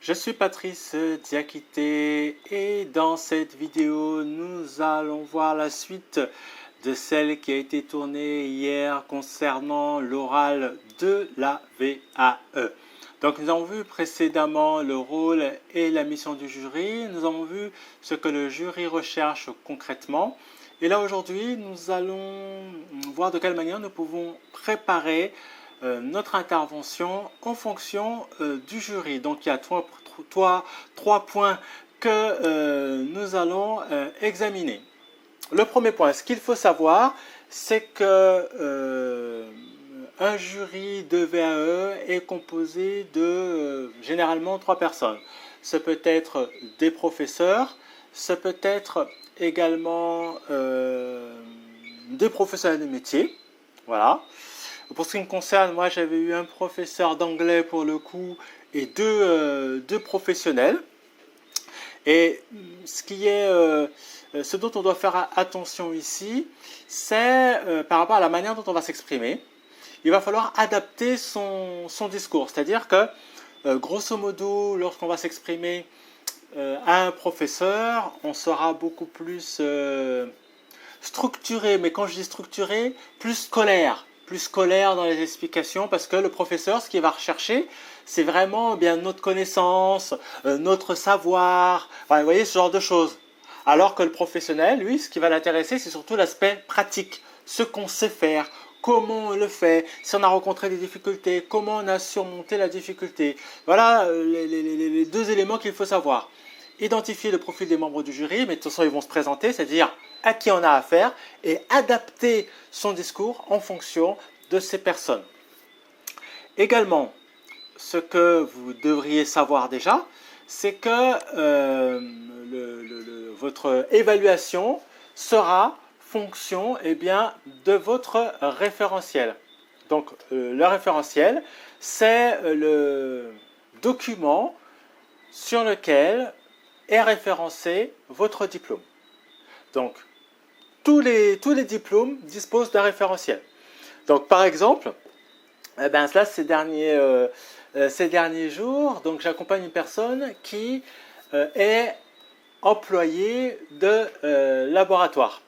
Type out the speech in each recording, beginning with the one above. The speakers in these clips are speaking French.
Je suis Patrice Diakité et dans cette vidéo, nous allons voir la suite de celle qui a été tournée hier concernant l'oral de la VAE. Donc nous avons vu précédemment le rôle et la mission du jury, nous avons vu ce que le jury recherche concrètement. Et là aujourd'hui, nous allons voir de quelle manière nous pouvons préparer notre intervention en fonction du jury. Donc il y a trois points que nous allons examiner. Le premier point, ce qu'il faut savoir, c'est que un jury de VAE est composé de généralement 3 personnes. Ce peut être des professeurs, ce peut être également des professionnels de métier. Voilà. Pour ce qui me concerne, moi j'avais eu un professeur d'anglais pour le coup et deux professionnels. Et ce dont on doit faire attention ici, c'est par rapport à la manière dont on va s'exprimer. Il va falloir adapter son discours. C'est-à-dire que, grosso modo, lorsqu'on va s'exprimer à un professeur, on sera beaucoup plus structuré. Mais quand je dis structuré, plus scolaire dans les explications, parce que le professeur, ce qu'il va rechercher, c'est vraiment bien notre connaissance, notre savoir, enfin, vous voyez, ce genre de choses. Alors que le professionnel, lui, ce qui va l'intéresser, c'est surtout l'aspect pratique, ce qu'on sait faire, comment on le fait, si on a rencontré des difficultés, comment on a surmonté la difficulté. Voilà les deux éléments qu'il faut savoir. Identifier le profil des membres du jury, mais de toute façon ils vont se présenter, c'est-à-dire à qui on a affaire, et adapter son discours en fonction de ces personnes. Également, ce que vous devriez savoir déjà, c'est que votre évaluation sera fonction de votre référentiel. Donc le référentiel, c'est le document sur lequel est référencé votre diplôme. Donc tous les diplômes disposent d'un référentiel. Donc par exemple, ces derniers jours, donc j'accompagne une personne qui est employée de laboratoire.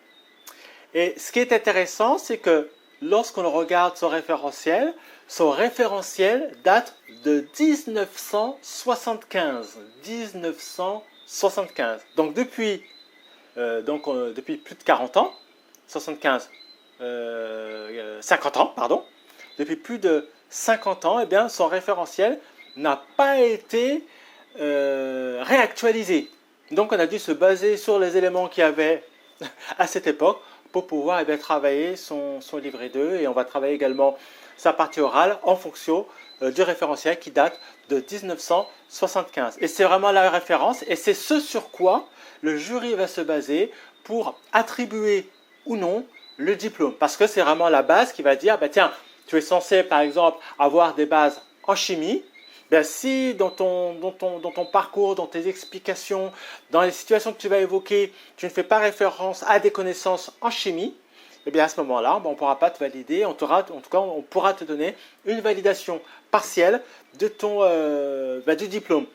Et ce qui est intéressant, c'est que lorsqu'on regarde son référentiel date de 1975. 1975. Donc depuis plus de 40 ans, 50 ans, pardon, depuis plus de 50 ans, son référentiel n'a pas été réactualisé. Donc on a dû se baser sur les éléments qu'il y avait à cette époque pour pouvoir travailler son livret 2, et on va travailler également sa partie orale en fonction du référentiel qui date de 1975. Et c'est vraiment la référence, et c'est ce sur quoi le jury va se baser pour attribuer ou non le diplôme. Parce que c'est vraiment la base qui va dire, tiens, tu es censé par exemple avoir des bases en chimie. Si dans ton parcours, dans tes explications, dans les situations que tu vas évoquer, tu ne fais pas référence à des connaissances en chimie, à ce moment-là, on ne pourra pas te valider, en tout cas on pourra te donner une validation partielle de du diplôme.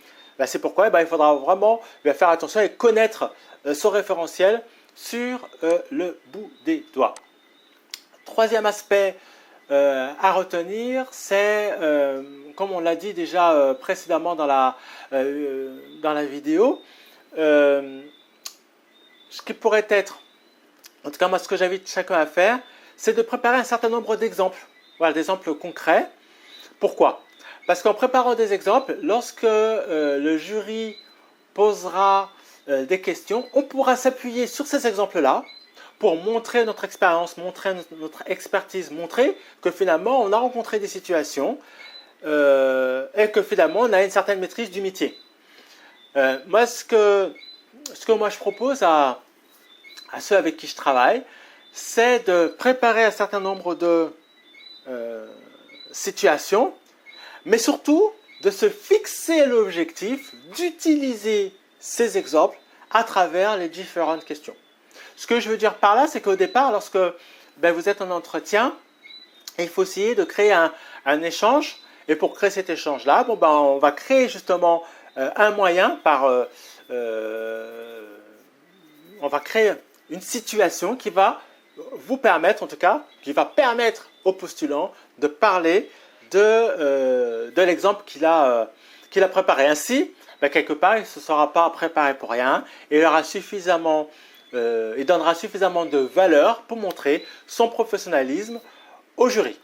C'est pourquoi il faudra vraiment faire attention et connaître son référentiel sur le bout des doigts. Troisième aspect à retenir, c'est, comme on l'a dit déjà précédemment dans la vidéo, ce qui pourrait être, en tout cas moi ce que j'invite chacun à faire, c'est de préparer un certain nombre d'exemples, voilà, d'exemples concrets. Pourquoi ? Parce qu'en préparant des exemples, lorsque le jury posera des questions, on pourra s'appuyer sur ces exemples-là pour montrer notre expérience, montrer notre expertise, montrer que finalement on a rencontré des situations et que finalement on a une certaine maîtrise du métier. Moi, ce que moi je propose à ceux avec qui je travaille, c'est de préparer un certain nombre de situations, mais surtout de se fixer l'objectif d'utiliser ces exemples à travers les différentes questions. Ce que je veux dire par là, c'est qu'au départ, lorsque vous êtes en entretien, il faut essayer de créer un échange. Et pour créer cet échange-là, on va créer justement un moyen on va créer une situation qui va vous permettre, en tout cas, qui va permettre au postulant de parler de l'exemple qu'il a préparé. Ainsi, ben, quelque part, il ne se sera pas préparé pour rien et il donnera suffisamment de valeur pour montrer son professionnalisme au jury.